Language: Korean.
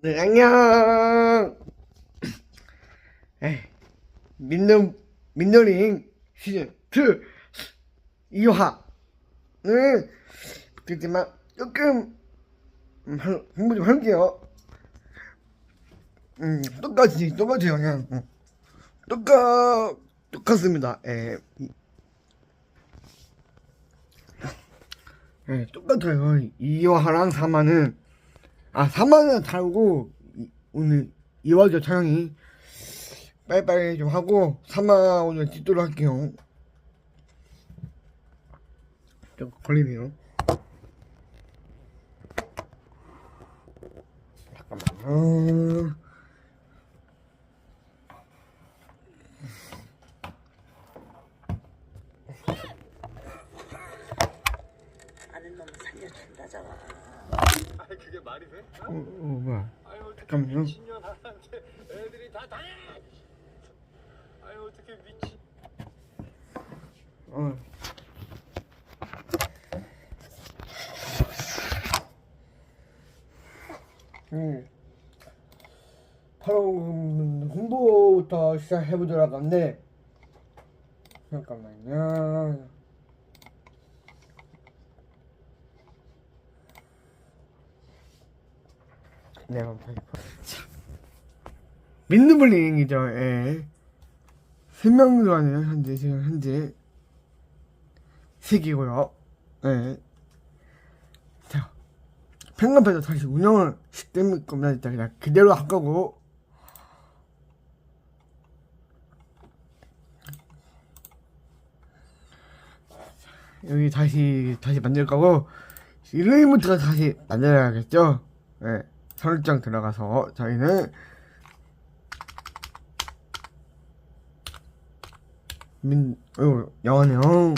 네, 안녕. 에이, 민노링 시즌 2 2화는 그렇지만 조금 공부 좀 할게요. 똑같아요, 그냥. 똑같습니다. 똑같아요. 2화랑 3화는, 3화는 다르고, 오늘 2화죠, 촬영이. 빨리빨리 좀 하고 3화 오늘 찍도록 할게요. 좀 걸리네요. 잠깐만. 아는 놈 살려준다잖아. 아니 그게 말이 돼? 뭐야? 아유 어떻게 잠깐만요. 미친년 하나한테 애들이 다 다녀. 아유 어떻게 미친. 바로 홍보부터 시작해보도록 하는데, 잠깐만요. 내가 민드블링이죠. 3명도 하네요. 현재 3개고요. 자, 팬카페도 다시 운영을 시킬 겁니다. 일단 그냥 그대로 할 거고, 여기 다시 만들 거고, 일레이먼트가 다시 만들어야겠죠. 설정 들어가서 저희는 영원형